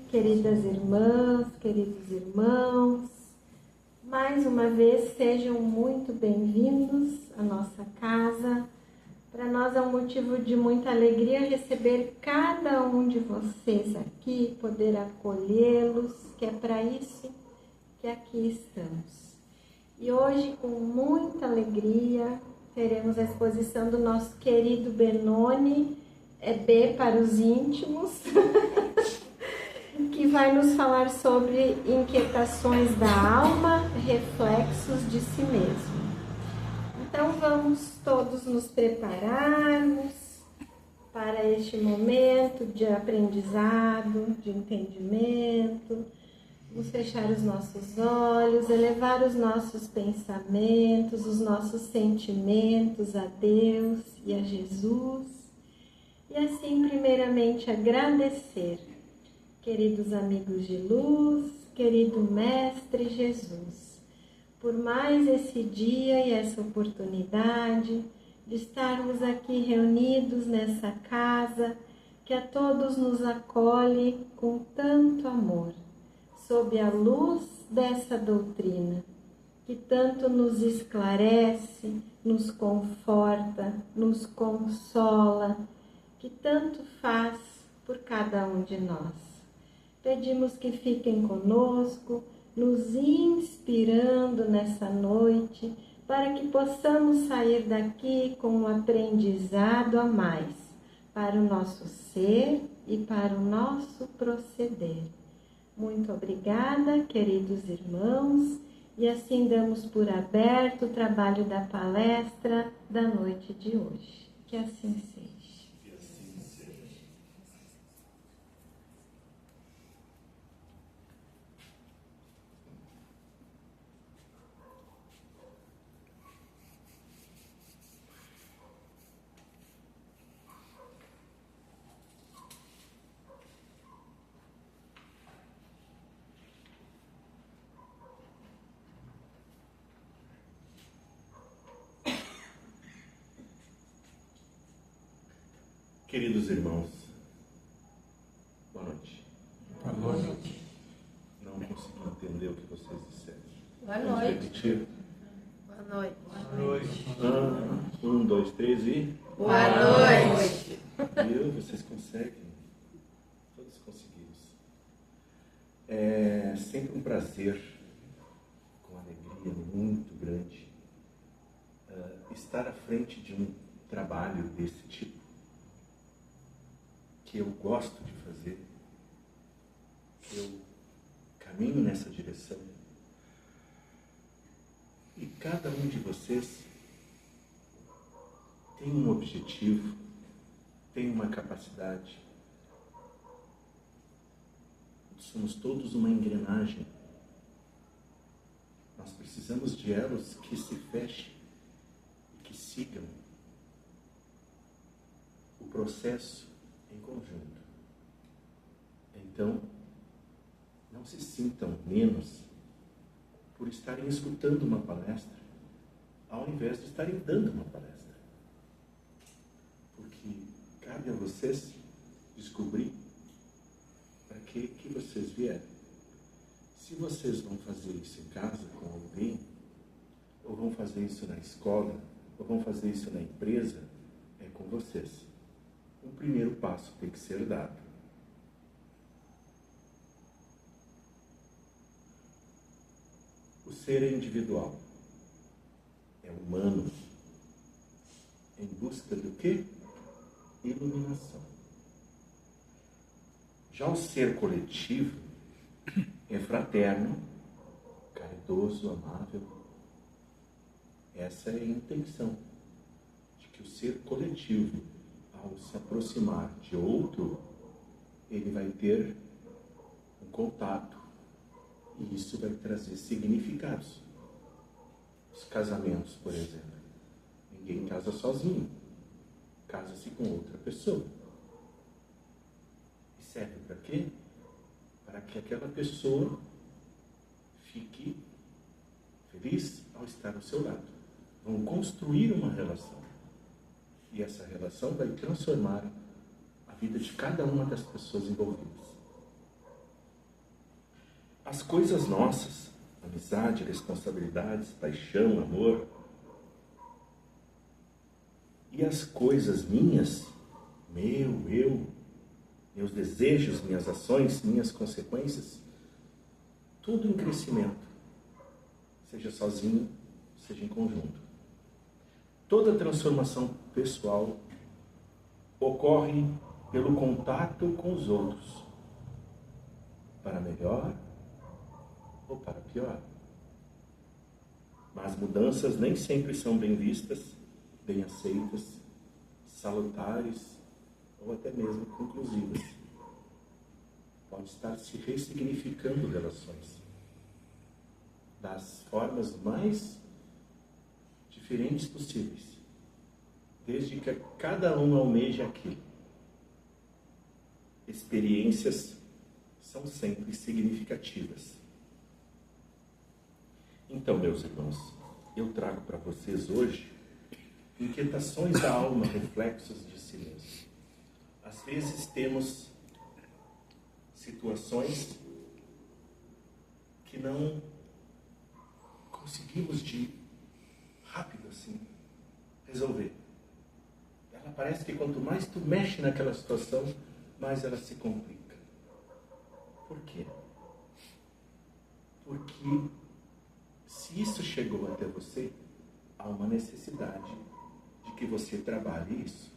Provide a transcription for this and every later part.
queridas irmãs, queridos irmãos, mais uma vez sejam muito bem-vindos à nossa casa. Para nós é um motivo de muita alegria receber cada um de vocês aqui, poder acolhê-los, que é para isso que aqui estamos. E hoje, com muita alegria, teremos a exposição do nosso querido Benoni, B para os íntimos, que vai nos falar sobre inquietações da alma, reflexos de si mesmo. Então vamos todos nos prepararmos para este momento de aprendizado, de entendimento. Vamos fechar os nossos olhos, elevar os nossos pensamentos, os nossos sentimentos a Deus e a Jesus. E assim, primeiramente, agradecer, queridos amigos de luz, querido Mestre Jesus, por mais esse dia e essa oportunidade de estarmos aqui reunidos nessa casa que a todos nos acolhe com tanto amor, sob a luz dessa doutrina, que tanto nos esclarece, nos conforta, nos consola, que tanto faz por cada um de nós. Pedimos que fiquem conosco, nos inspirando nessa noite, para que possamos sair daqui com um aprendizado a mais, para o nosso ser e para o nosso proceder. Muito obrigada, queridos irmãos, e assim damos por aberto o trabalho da palestra da noite de hoje. Que assim seja. Queridos irmãos, boa noite. Boa noite. Não consegui entender o que vocês disseram. Boa Vamos noite. repetir? Boa noite. Boa noite. 1, 2, 3 e... Boa noite. Viu? Vocês conseguem? Todos conseguimos. É sempre um prazer, com alegria muito grande, estar à frente de um trabalho desse tipo, que eu gosto de fazer, eu caminho nessa direção, e cada um de vocês tem um objetivo, tem uma capacidade. Somos todos uma engrenagem. Nós precisamos de elos que se fechem e que sigam o processo em conjunto. Então, não se sintam menos por estarem escutando uma palestra, ao invés de estarem dando uma palestra. Porque cabe a vocês descobrir para que vocês vieram. Se vocês vão fazer isso em casa com alguém, ou vão fazer isso na escola, ou vão fazer isso na empresa, é com vocês. O primeiro passo tem que ser dado. O ser é individual, é humano, em busca do quê? Iluminação. Já o ser coletivo é fraterno, caridoso, amável. Essa é a intenção de que o ser coletivo, ao se aproximar de outro, ele vai ter um contato, e isso vai trazer significados. Os casamentos, por exemplo. Ninguém casa sozinho, casa-se com outra pessoa. E serve para quê? Para que aquela pessoa fique feliz ao estar ao seu lado. Vão construir uma relação. E essa relação vai transformar a vida de cada uma das pessoas envolvidas. As coisas nossas, amizade, responsabilidades, paixão, amor, e as coisas minhas, eu, meus desejos, minhas ações, minhas consequências, tudo em crescimento, seja sozinho, seja em conjunto. Toda transformação pessoal ocorre pelo contato com os outros, para melhor ou para pior. Mas mudanças nem sempre são bem vistas, bem aceitas, salutares ou até mesmo conclusivas. Pode estar se ressignificando relações das formas mais diferentes possíveis, desde que cada um almeje aquilo. Experiências são sempre significativas. Então, meus irmãos, eu trago para vocês hoje inquietações da alma, reflexos de si mesmo. Às vezes temos situações que não conseguimos de rápido assim resolver. Ela parece que quanto mais tu mexe naquela situação, mais ela se complica. Por quê? Porque se isso chegou até você, há uma necessidade de que você trabalhe isso.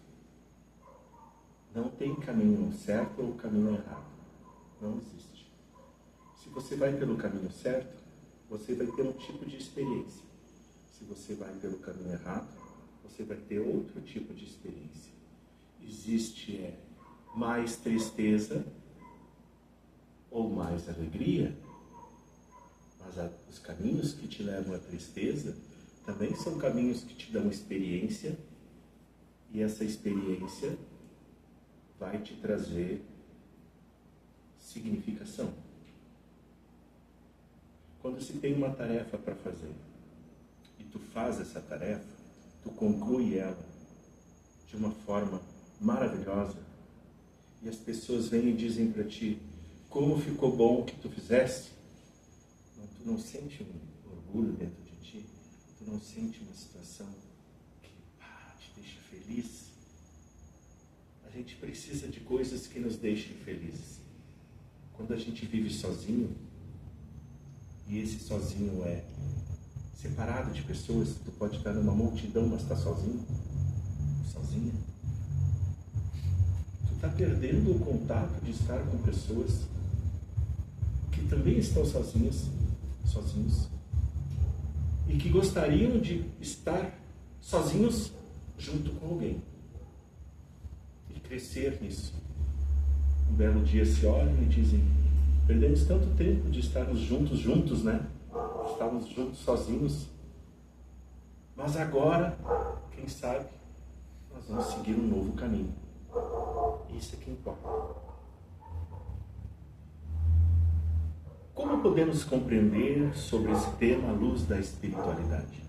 Não tem caminho certo ou caminho errado. Não existe. Se você vai pelo caminho certo, você vai ter um tipo de experiência. Se você vai pelo caminho errado, você vai ter outro tipo de experiência. Existe mais tristeza ou mais alegria, mas os caminhos que te levam à tristeza também são caminhos que te dão experiência, e essa experiência vai te trazer significação. Quando se tem uma tarefa para fazer e tu faz essa tarefa, tu conclui ela de uma forma maravilhosa, e as pessoas vêm e dizem para ti: como ficou bom o que tu fizeste. Tu não sente um orgulho dentro de ti? Tu não sente uma situação que te deixa feliz? A gente precisa de coisas que nos deixem felizes. Quando a gente vive sozinho, e esse sozinho é separado de pessoas, tu pode estar numa multidão, mas está sozinho, sozinha. Tu está perdendo o contato de estar com pessoas que também estão sozinhos, e que gostariam de estar sozinhos junto com alguém e crescer nisso. Um belo dia se olham e dizem: perdemos tanto tempo de estarmos juntos, né? Estávamos juntos sozinhos, mas agora, quem sabe, nós vamos seguir um novo caminho. Isso é que importa. Como podemos compreender sobre esse tema à luz da espiritualidade?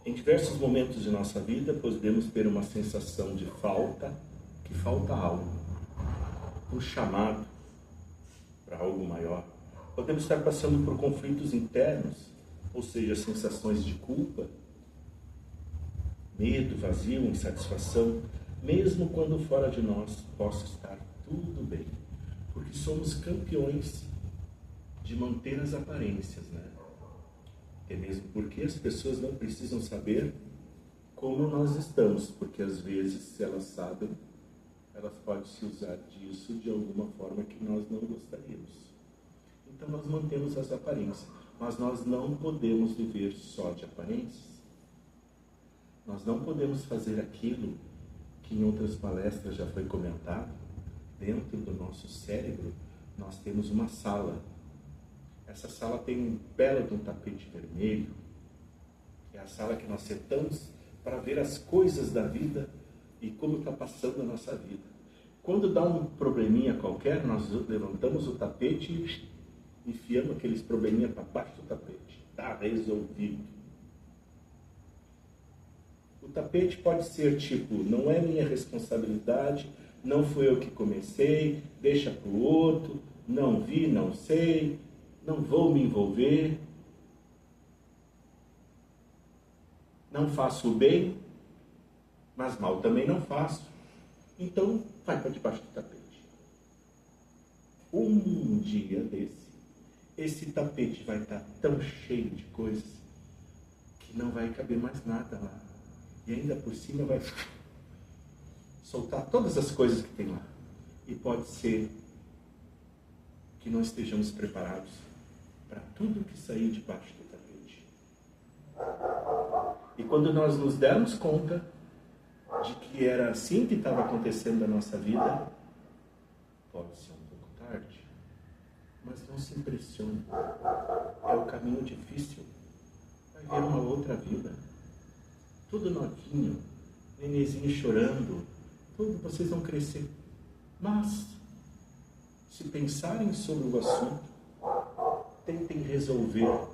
Em diversos momentos de nossa vida, podemos ter uma sensação de que falta algo, um chamado para algo maior. Podemos estar passando por conflitos internos, ou seja, sensações de culpa, medo, vazio, insatisfação, mesmo quando fora de nós possa estar tudo bem, porque somos campeões de manter as aparências, né? Até mesmo porque as pessoas não precisam saber como nós estamos, porque às vezes, se elas sabem, elas podem se usar disso de alguma forma que nós não gostaríamos. Então nós mantemos as aparências, mas nós não podemos viver só de aparências. Nós não podemos fazer aquilo que em outras palestras já foi comentado. Dentro do nosso cérebro nós temos uma sala. Essa sala tem um belo de um tapete vermelho. É a sala que nós sentamos para ver as coisas da vida e como está passando a nossa vida. Quando dá um probleminha qualquer, nós levantamos o tapete e enfiamos aqueles probleminha para baixo do tapete. Está resolvido. O tapete pode ser tipo: não é minha responsabilidade, não fui eu que comecei, deixa para o outro, não vi, não sei. não vou me envolver, não faço o bem, mas mal também não faço. Então, vai para debaixo do tapete. Um dia desse, esse tapete vai estar tão cheio de coisas que não vai caber mais nada lá. E ainda por cima vai soltar todas as coisas que tem lá. E pode ser que não estejamos preparados para tudo que sair debaixo do tapete. E quando nós nos dermos conta de que era assim que estava acontecendo na nossa vida, pode ser um pouco tarde, mas não se impressione. É o caminho difícil. Vai ver uma outra vida. Tudo novinho, nenenzinho chorando, tudo, vocês vão crescer. Mas, se pensarem sobre o assunto, tentem resolver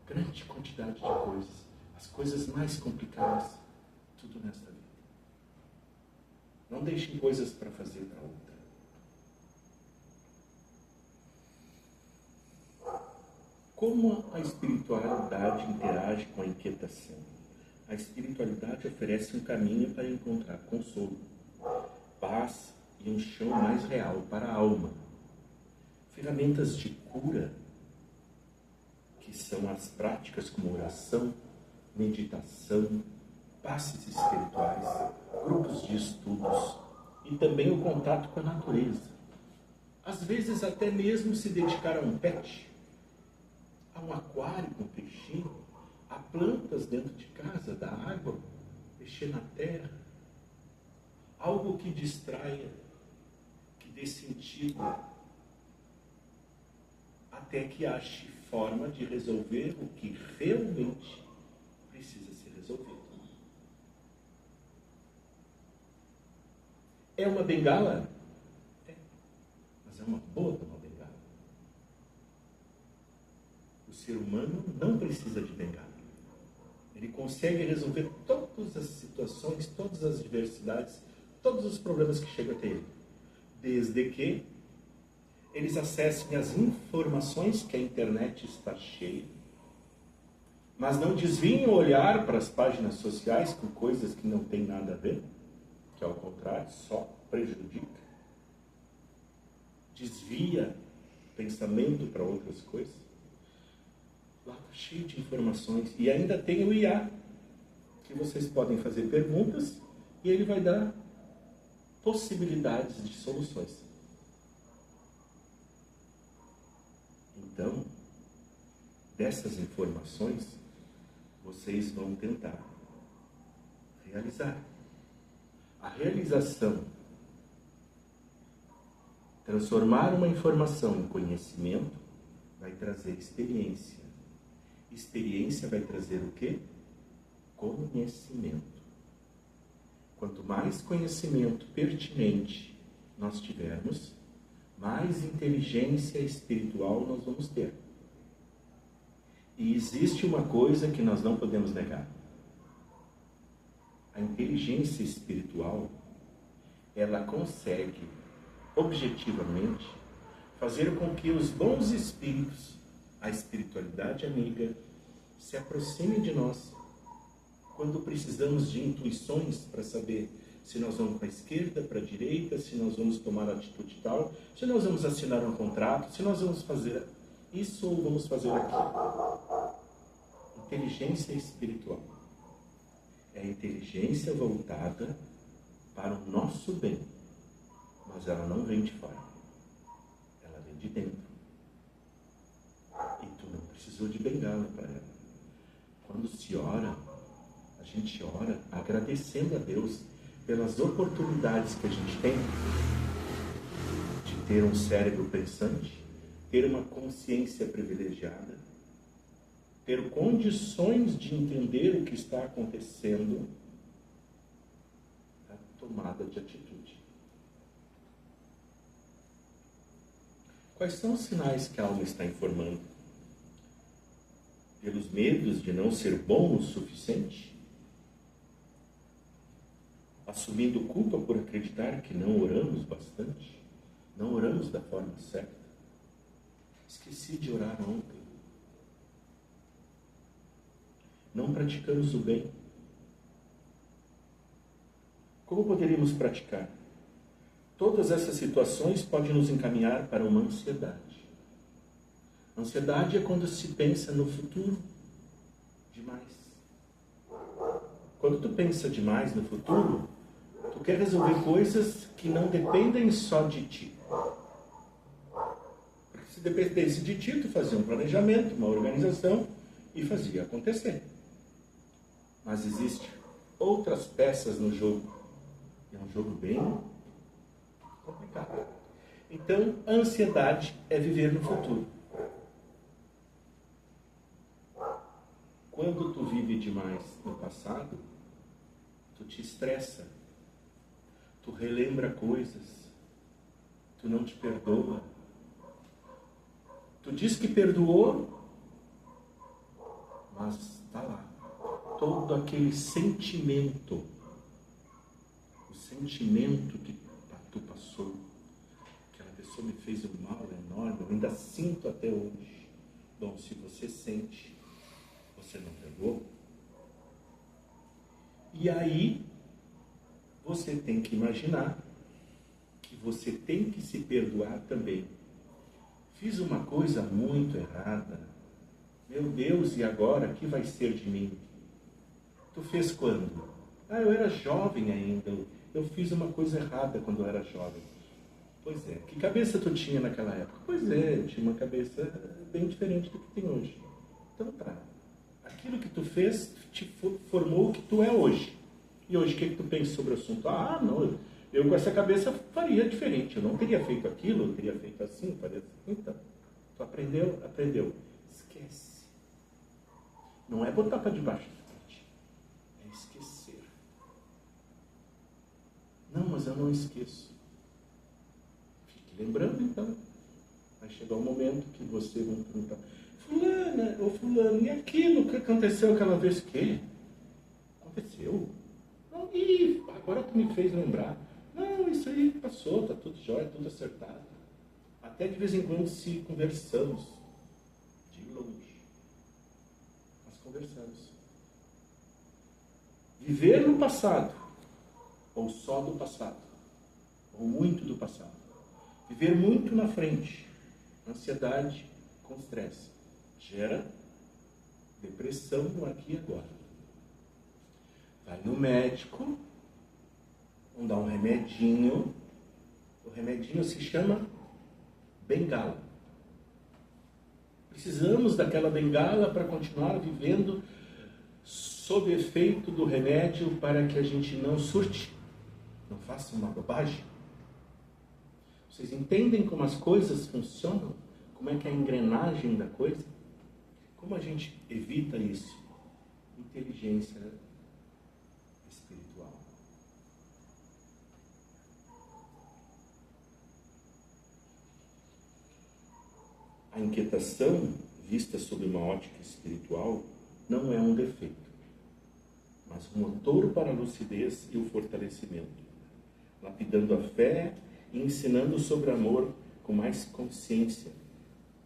grande quantidade de coisas, as coisas mais complicadas, tudo nesta vida. Não deixem coisas para fazer para outra. Como a espiritualidade interage com a inquietação? A espiritualidade oferece um caminho para encontrar consolo, paz e um chão mais real para a alma. Ferramentas de cura, que são as práticas como oração, meditação, passes espirituais, grupos de estudos e também o contato com a natureza. Às vezes até mesmo se dedicar a um pet, a um aquário com peixinho, a plantas dentro de casa, da água, mexer na terra. Algo que distraia, que dê sentido, até que ache forma de resolver o que realmente precisa ser resolvido. É uma bengala? É, mas é uma boa de uma bengala. O ser humano não precisa de bengala. Ele consegue resolver todas as situações, todas as diversidades, todos os problemas que chegam até ele. Desde que eles acessem as informações que a internet está cheia, mas não desviem o olhar para as páginas sociais com coisas que não tem nada a ver, que ao contrário, só prejudica. Desvia o pensamento para outras coisas. Lá está cheio de informações. E ainda tem o IA, que vocês podem fazer perguntas e ele vai dar possibilidades de soluções. Então, dessas informações, vocês vão tentar realizar. A realização, transformar uma informação em conhecimento, vai trazer experiência. Experiência vai trazer o quê? Conhecimento. Quanto mais conhecimento pertinente nós tivermos, mais inteligência espiritual nós vamos ter. E existe uma coisa que nós não podemos negar. A inteligência espiritual, ela consegue, objetivamente, fazer com que os bons espíritos, a espiritualidade amiga, se aproximem de nós quando precisamos de intuições para saber se nós vamos para a esquerda, para a direita, se nós vamos tomar atitude tal, se nós vamos assinar um contrato, se nós vamos fazer isso ou vamos fazer aquilo. Inteligência espiritual é a inteligência voltada para o nosso bem, mas ela não vem de fora, ela vem de dentro. E tu não precisou de bengala para ela. Quando se ora, a gente ora agradecendo a Deus pelas oportunidades que a gente tem de ter um cérebro pensante, ter uma consciência privilegiada, ter condições de entender o que está acontecendo, a tomada de atitude. Quais são os sinais que a alma está informando? Pelos medos de não ser bom o suficiente? Assumindo culpa por acreditar que não oramos bastante? Não oramos da forma certa? Esqueci de orar ontem. Não praticamos o bem. Como poderíamos praticar? Todas essas situações podem nos encaminhar para uma ansiedade. Ansiedade é quando se pensa no futuro demais. Quando tu pensa demais no futuro, tu quer resolver coisas que não dependem só de ti. Porque se dependesse de ti, tu fazia um planejamento, uma organização e fazia acontecer. Mas existem outras peças no jogo. É um jogo bem complicado. Então, a ansiedade é viver no futuro. Quando tu vive demais no passado, tu te estressa, tu relembra coisas, tu não te perdoa. Tu diz que perdoou, mas está lá. Todo aquele sentimento, o sentimento que tu passou, aquela pessoa me fez um mal enorme, eu ainda sinto até hoje. Bom, se você sente, você não perdoou? E aí, você tem que imaginar que você tem que se perdoar também. Fiz uma coisa muito errada. Meu Deus, e agora? O que vai ser de mim? Tu fez quando? Eu era jovem ainda. Eu fiz uma coisa errada quando eu era jovem. Pois é. Que cabeça tu tinha naquela época? Pois é, eu tinha uma cabeça bem diferente do que tem hoje. Então tá. Aquilo que tu fez te formou o que tu é hoje. E hoje o que tu pensa sobre o assunto? Não, eu com essa cabeça faria diferente. Eu não teria feito aquilo, eu teria feito assim, faria assim. Então, tu aprendeu? Aprendeu. Esquece. Não é botar para debaixo do tapete. É esquecer. Não, mas eu não esqueço. Fique lembrando então. Vai chegar um momento que você vai perguntar: fulana ou fulano, e aquilo que aconteceu aquela vez? Que? Aconteceu? Não, e agora tu me fez lembrar. Não, isso aí passou, tá tudo jóia, tudo acertado. Até de vez em quando se conversamos. De longe. Nós conversamos. Viver no passado, ou só do passado, ou muito do passado. Viver muito na frente. Ansiedade com estresse. Gera depressão no aqui e agora. Vai no médico, vão dar um remedinho. O remedinho se chama bengala. Precisamos daquela bengala para continuar vivendo sob efeito do remédio para que a gente não surte, não faça uma bobagem. Vocês entendem como as coisas funcionam? Como é que é a engrenagem da coisa? Como a gente evita isso? Inteligência espiritual. A inquietação, vista sob uma ótica espiritual, não é um defeito, mas um motor para a lucidez e o fortalecimento, lapidando a fé e ensinando sobre amor com mais consciência,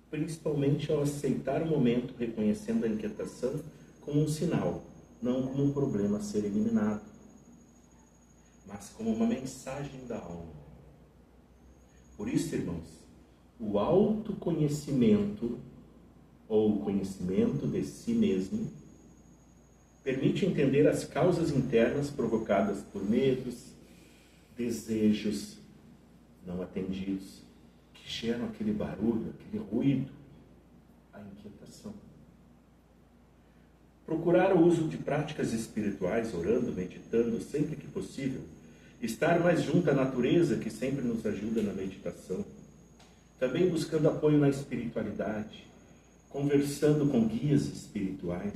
principalmente ao aceitar o momento, reconhecendo a inquietação como um sinal, não como um problema a ser eliminado, mas como uma mensagem da alma. Por isso, irmãos, o autoconhecimento, ou o conhecimento de si mesmo, permite entender as causas internas provocadas por medos, desejos não atendidos, que geram aquele barulho, aquele ruído, a inquietação. Procurar o uso de práticas espirituais, orando, meditando, sempre que possível. Estar mais junto à natureza, que sempre nos ajuda na meditação. Também buscando apoio na espiritualidade, conversando com guias espirituais,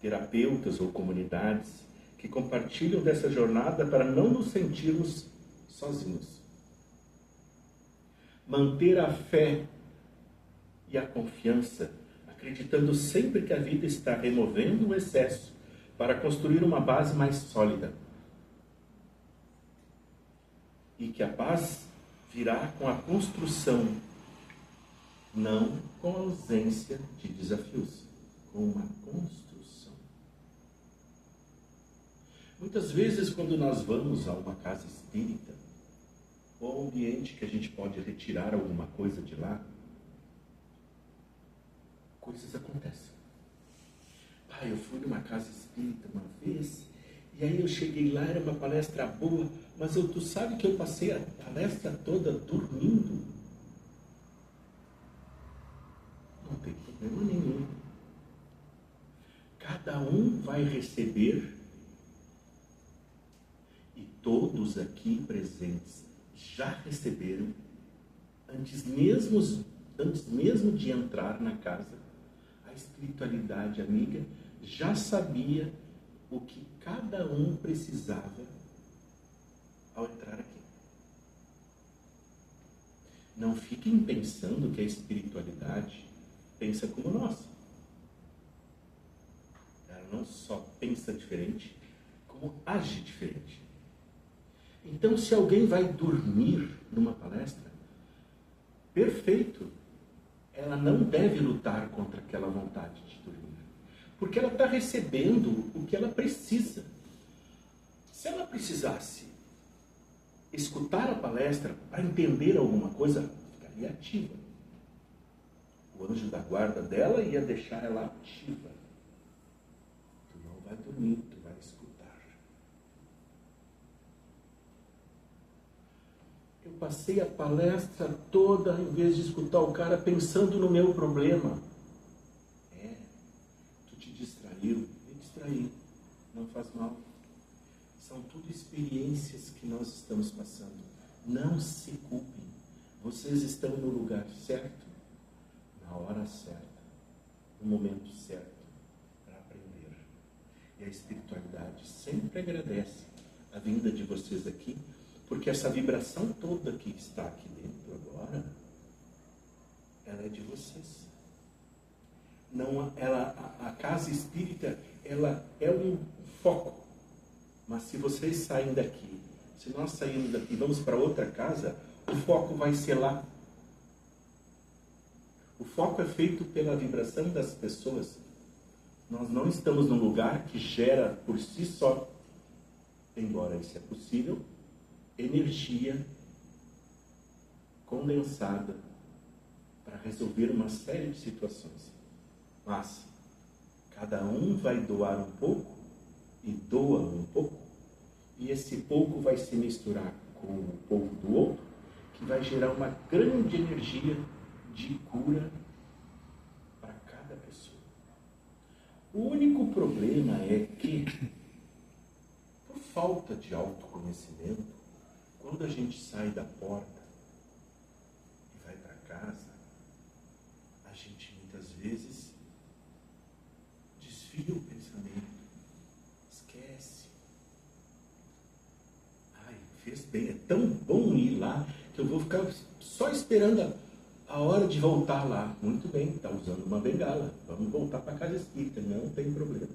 terapeutas ou comunidades que compartilham dessa jornada para não nos sentirmos sozinhos. Manter a fé e a confiança, acreditando sempre que a vida está removendo o excesso para construir uma base mais sólida. E que a paz virá com a construção não com a ausência de desafios, com uma construção. Muitas vezes, quando nós vamos a uma casa espírita, ou a um ambiente que a gente pode retirar alguma coisa de lá, coisas acontecem. Pai, eu fui numa casa espírita uma vez, e aí eu cheguei lá, era uma palestra boa, mas tu sabe que eu passei a palestra toda dormindo? Não tem problema nenhum. Cada um vai receber, e todos aqui presentes já receberam, antes mesmo de entrar na casa, a espiritualidade amiga já sabia o que cada um precisava ao entrar aqui. Não fiquem pensando que a espiritualidade pensa como nós. Ela não só pensa diferente, como age diferente. Então, se alguém vai dormir numa palestra, perfeito, ela não deve lutar contra aquela vontade de dormir, porque ela está recebendo o que ela precisa. Se ela precisasse escutar a palestra para entender alguma coisa, ela ficaria ativa. O anjo da guarda dela ia deixar ela ativa. Tu não vai dormir, tu vai escutar. Eu passei a palestra toda, em vez de escutar o cara, pensando no meu problema. Tu te distraiu, me distraí, não faz mal. São tudo experiências que nós estamos passando. Não se culpem. Vocês estão no lugar certo, na hora certa, no momento certo, para aprender. E a espiritualidade sempre agradece a vinda de vocês aqui, porque essa vibração toda que está aqui dentro agora, ela é de vocês. Não, a casa espírita, ela é um foco. Mas se vocês saem daqui, se nós sairmos daqui e vamos para outra casa, o foco vai ser lá. O foco é feito pela vibração das pessoas. Nós não estamos num lugar que gera por si só, embora isso é possível, energia condensada para resolver uma série de situações. Mas cada um vai doar um pouco e doa um pouco, e esse pouco vai se misturar com o pouco do outro, que vai gerar uma grande energia de cura para cada pessoa. O único problema é que, por falta de autoconhecimento, quando a gente sai da porta e vai para casa, a gente muitas vezes desvia o pensamento, esquece. Ai, fez bem, é tão bom ir lá que eu vou ficar só esperando a hora de voltar lá. Muito bem, está usando uma bengala, vamos voltar para a casa espírita, não tem problema.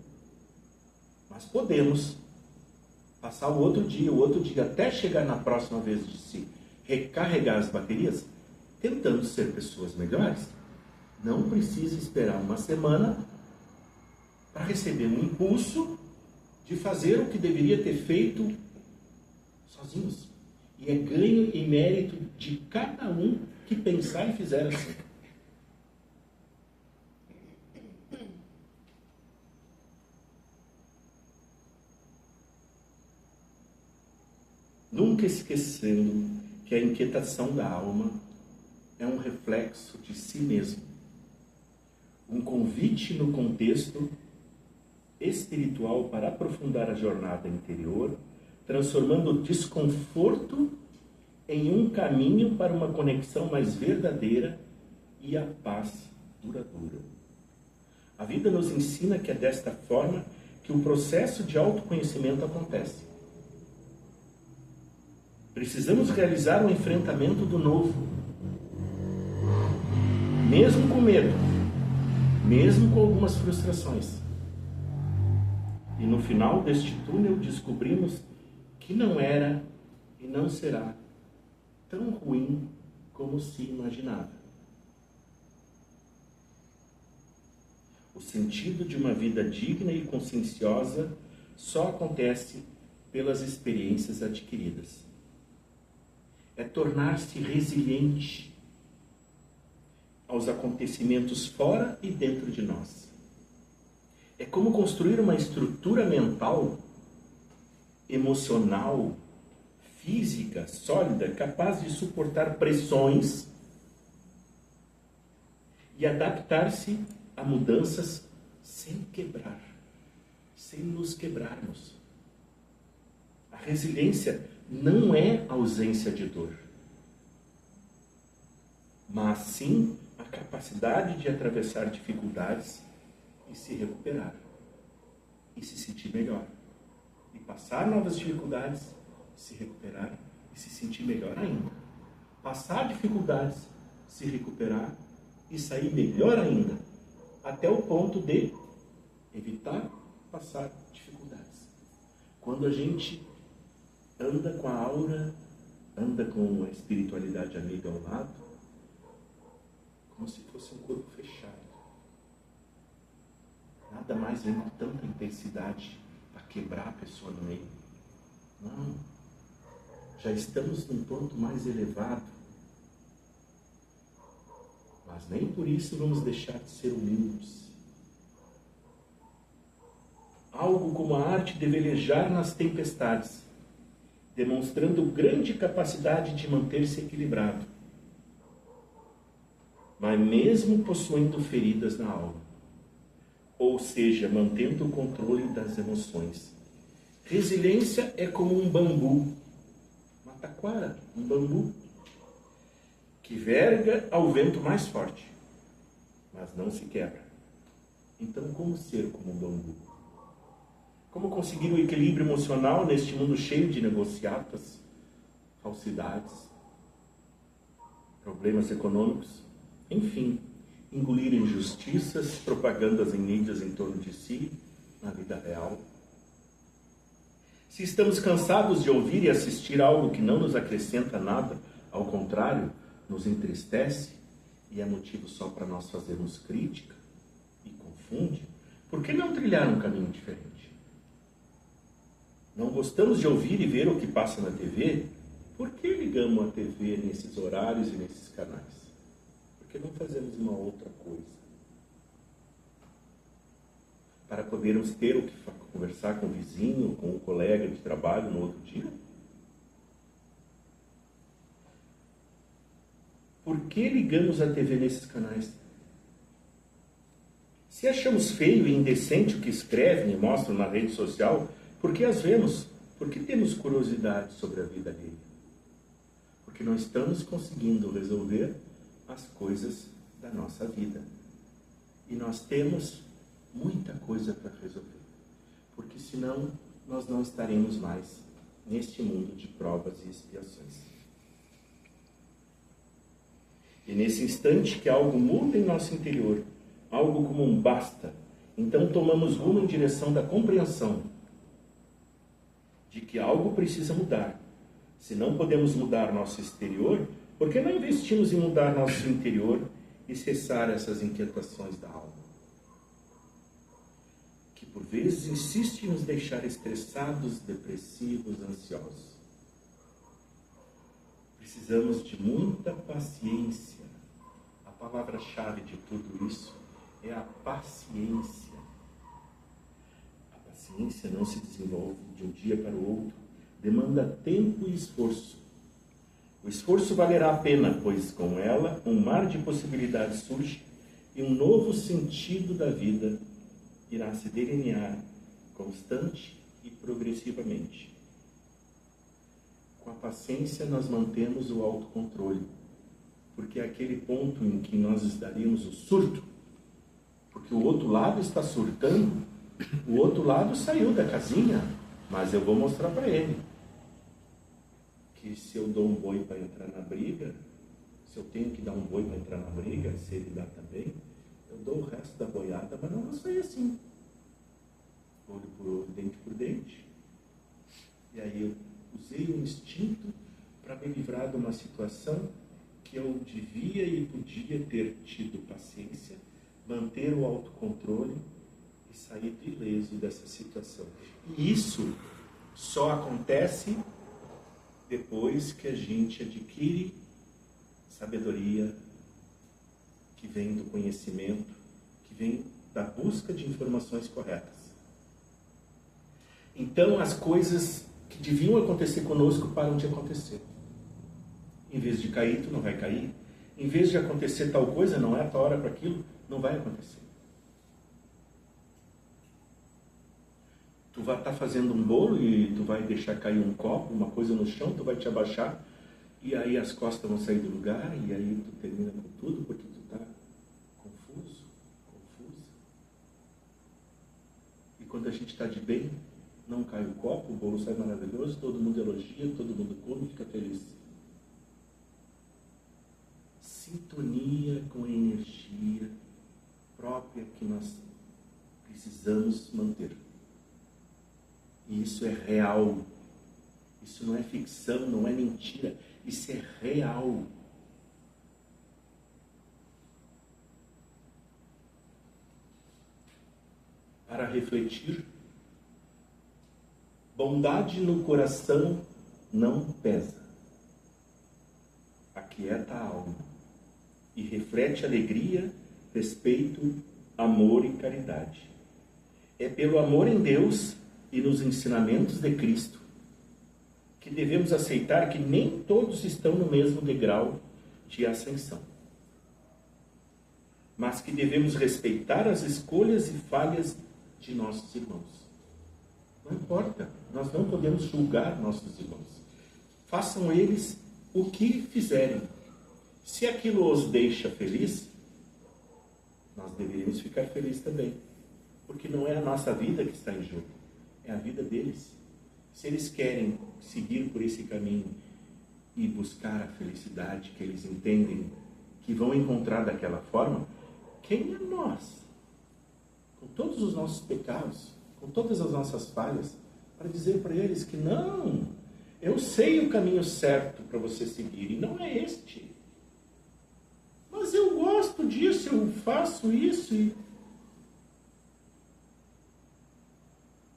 Mas podemos passar o outro dia, até chegar na próxima vez de se recarregar as baterias, tentando ser pessoas melhores. Não precisa esperar uma semana para receber um impulso de fazer o que deveria ter feito sozinhos. E é ganho e mérito de cada um que pensar e fizer assim. Nunca esquecendo que a inquietação da alma é um reflexo de si mesmo. Um convite no contexto espiritual para aprofundar a jornada interior, transformando o desconforto em um caminho para uma conexão mais verdadeira e a paz duradoura. A vida nos ensina que é desta forma que o processo de autoconhecimento acontece. Precisamos realizar um enfrentamento do novo, mesmo com medo, mesmo com algumas frustrações. E no final deste túnel descobrimos que não era e não será tão ruim como se imaginava. O sentido de uma vida digna e conscienciosa só acontece pelas experiências adquiridas. É tornar-se resiliente aos acontecimentos fora e dentro de nós. É como construir uma estrutura mental, emocional, física, sólida, capaz de suportar pressões e adaptar-se a mudanças sem quebrar, sem nos quebrarmos. A resiliência não é ausência de dor, mas sim a capacidade de atravessar dificuldades e se recuperar, e se sentir melhor, e passar novas dificuldades, se recuperar e se sentir melhor ainda. Passar dificuldades, se recuperar e sair melhor ainda, até o ponto de evitar passar dificuldades. Quando a gente anda com a aura, anda com a espiritualidade amiga ao lado, como se fosse um corpo fechado. Nada mais vem com tanta intensidade para quebrar a pessoa no meio. Não. Já estamos num ponto mais elevado. Mas nem por isso vamos deixar de ser humildes. Algo como a arte de velejar nas tempestades, demonstrando grande capacidade de manter-se equilibrado, mas mesmo possuindo feridas na alma, ou seja, mantendo o controle das emoções. Resiliência é como um bambu, uma taquara, um bambu, que verga ao vento mais forte, mas não se quebra. Então, como ser como um bambu? Como conseguir o equilíbrio emocional neste mundo cheio de negociatas, falsidades, problemas econômicos, enfim, engolir injustiças, propagandas em mídias em torno de si, na vida real? Se estamos cansados de ouvir e assistir algo que não nos acrescenta nada, ao contrário, nos entristece e é motivo só para nós fazermos crítica e confunde, por que não trilhar um caminho diferente? Não gostamos de ouvir e ver o que passa na TV? Por que ligamos a TV nesses horários e nesses canais? Por que não fazemos uma outra coisa? Para podermos ter o que conversar com o vizinho, com o colega de trabalho no outro dia? Por que ligamos a TV nesses canais? Se achamos feio e indecente o que escrevem e mostram na rede social, por que as vemos? Porque temos curiosidade sobre a vida alheia. Porque não estamos conseguindo resolver as coisas da nossa vida. E nós temos muita coisa para resolver. Porque senão nós não estaremos mais neste mundo de provas e expiações. E nesse instante que algo muda em nosso interior, algo como um basta, então tomamos rumo em direção da compreensão de que algo precisa mudar. Se não podemos mudar nosso exterior, por que não investimos em mudar nosso interior e cessar essas inquietações da alma? Que por vezes insistem em nos deixar estressados, depressivos, ansiosos. Precisamos de muita paciência. A palavra-chave de tudo isso é a paciência. A paciência não se desenvolve de um dia para o outro. Demanda tempo e esforço. O esforço valerá a pena, pois com ela um mar de possibilidades surge e um novo sentido da vida irá se delinear constante e progressivamente. Com a paciência nós mantemos o autocontrole, porque é aquele ponto em que nós estaríamos o surto, porque o outro lado está surtando, o outro lado saiu da casinha, mas eu vou mostrar para ele que se eu dou um boi para entrar na briga, se eu tenho que dar um boi para entrar na briga, se ele dá também, eu dou o resto da boiada, mas não vou sair assim, olho por olho, dente por dente. E aí eu usei o instinto para me livrar de uma situação que eu devia e podia ter tido paciência, manter o autocontrole e sair de ileso dessa situação. E isso só acontece depois que a gente adquire sabedoria, que vem do conhecimento, que vem da busca de informações corretas. Então as coisas que deviam acontecer conosco param de acontecer. Em vez de cair, tu não vai cair. Em vez de acontecer tal coisa, não é a tua hora para aquilo, não vai acontecer. Tu vai estar fazendo um bolo e tu vai deixar cair um copo, uma coisa no chão, tu vai te abaixar e aí as costas vão sair do lugar e aí tu termina com tudo porque tu está confusa. E quando a gente está de bem, não cai o copo, o bolo sai maravilhoso, todo mundo elogia, todo mundo come, fica feliz. Sintonia com a energia própria que nós precisamos manter. E isso é real. Isso não é ficção, não é mentira. Isso é real. Para refletir, bondade no coração não pesa. Aquieta a alma e reflete alegria, respeito, amor e caridade. É pelo amor em Deus e nos ensinamentos de Cristo que devemos aceitar que nem todos estão no mesmo degrau de ascensão, mas que devemos respeitar as escolhas e falhas de nossos irmãos. Não importa, nós não podemos julgar nossos irmãos. Façam eles o que fizerem. Se aquilo os deixa feliz, nós deveríamos ficar felizes também, porque não é a nossa vida que está em jogo, é a vida deles. Se eles querem seguir por esse caminho e buscar a felicidade que eles entendem que vão encontrar daquela forma, quem é nós? Com todos os nossos pecados, com todas as nossas falhas, para dizer para eles que não, eu sei o caminho certo para você seguir, e não é este. Mas eu gosto disso, eu faço isso e...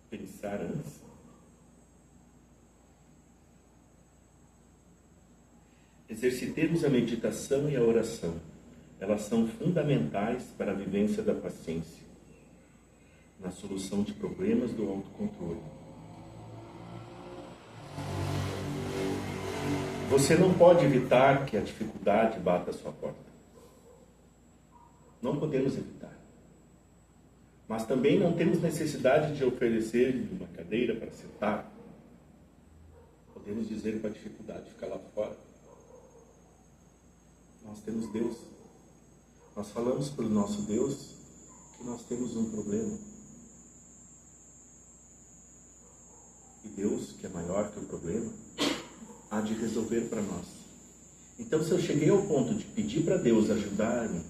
Pensar antes. Exercitemos a meditação e a oração. Elas são fundamentais para a vivência da paciência, na solução de problemas do autocontrole. Você não pode evitar que a dificuldade bata à sua porta. Não podemos evitar. Mas também não temos necessidade de oferecer uma cadeira para sentar. Podemos dizer para a dificuldade ficar lá fora. Nós temos Deus. Nós falamos para o nosso Deus que nós temos um problema. E Deus, que é maior que o problema, há de resolver para nós. Então, se eu cheguei ao ponto de pedir para Deus ajudar-me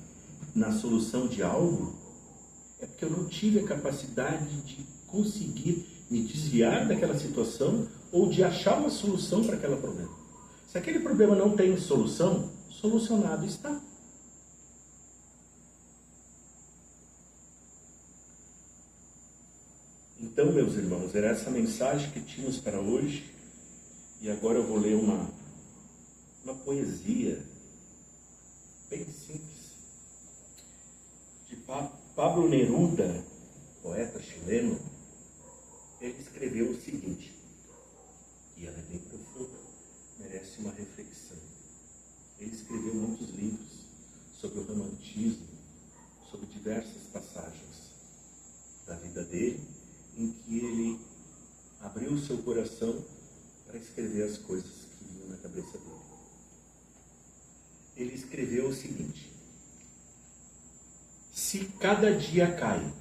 na solução de algo, é porque eu não tive a capacidade de conseguir me desviar daquela situação ou de achar uma solução para aquele problema. Se aquele problema não tem solução, solucionado está. Então, meus irmãos, era essa mensagem que tínhamos para hoje. E agora eu vou ler uma poesia bem simples de Pablo Neruda, poeta chileno. Ele escreveu o seguinte, e ela é bem profunda, merece uma reflexão. Ele escreveu muitos livros sobre o romantismo, sobre diversas passagens da vida dele, em que ele abriu o seu coração para escrever as coisas que vinham na cabeça dele. Ele escreveu o seguinte: se cada dia cai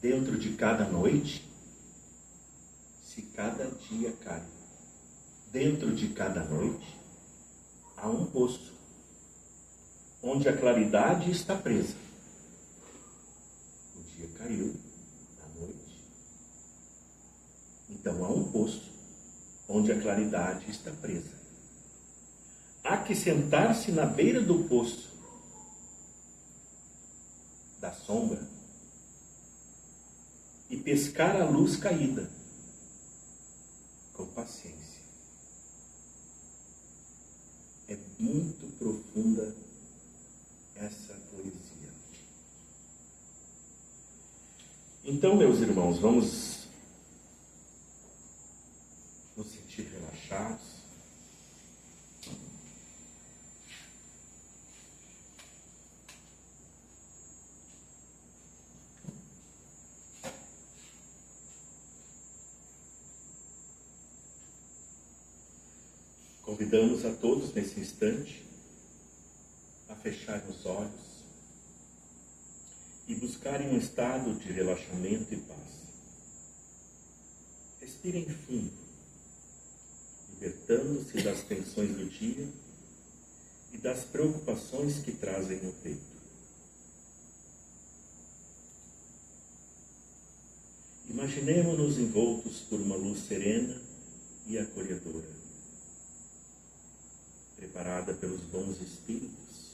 dentro de cada noite, se cada dia cai dentro de cada noite, há um poço onde a claridade está presa. O dia caiu, a noite. Então há um poço onde a claridade está presa. Há que sentar-se na beira do poço sombra e pescar a luz caída com paciência. É muito profunda essa poesia. Então, meus irmãos, vamos nos sentir relaxados. Convidamos a todos nesse instante a fecharem os olhos e buscarem um estado de relaxamento e paz. Respirem fundo, libertando-se das tensões do dia e das preocupações que trazem no peito. Imaginemo-nos envoltos por uma luz serena e acolhedora, preparada pelos bons espíritos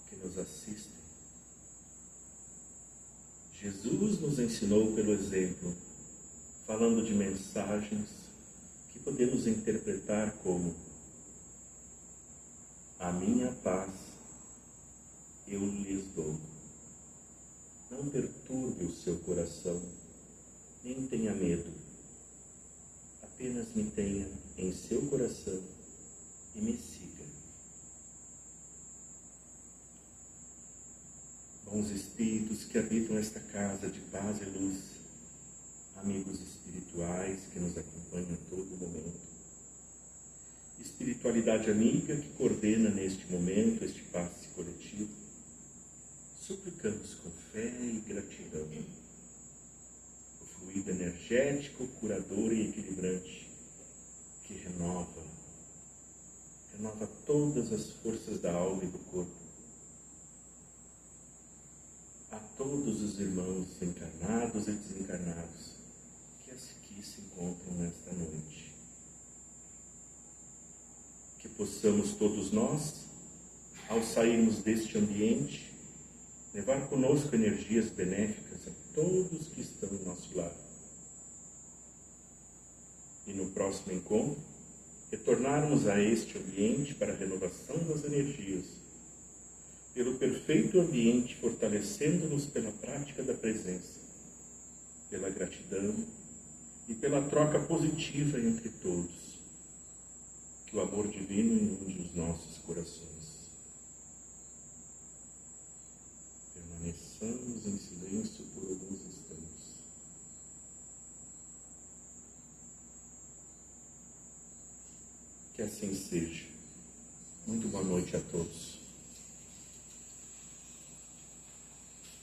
que nos assistem. Jesus nos ensinou pelo exemplo, falando de mensagens que podemos interpretar como: a minha paz eu lhes dou. Não perturbe o seu coração, nem tenha medo. Apenas me tenha em seu coração e me siga. Bons espíritos que habitam esta casa de paz e luz, amigos espirituais que nos acompanham a todo momento, espiritualidade amiga que coordena neste momento este passe coletivo, suplicamos com fé e gratidão o fluido energético, curador e equilibrante que renova todas as forças da alma e do corpo. A todos os irmãos encarnados e desencarnados que aqui se encontram nesta noite. Que possamos todos nós, ao sairmos deste ambiente, levar conosco energias benéficas a todos que estão ao nosso lado. E no próximo encontro, retornarmos a este ambiente para a renovação das energias, pelo perfeito ambiente, fortalecendo-nos pela prática da presença, pela gratidão e pela troca positiva entre todos. Que o amor divino inunde os nossos corações. Permaneçamos em silêncio por alguns instantes. Que assim seja. Muito boa noite a todos.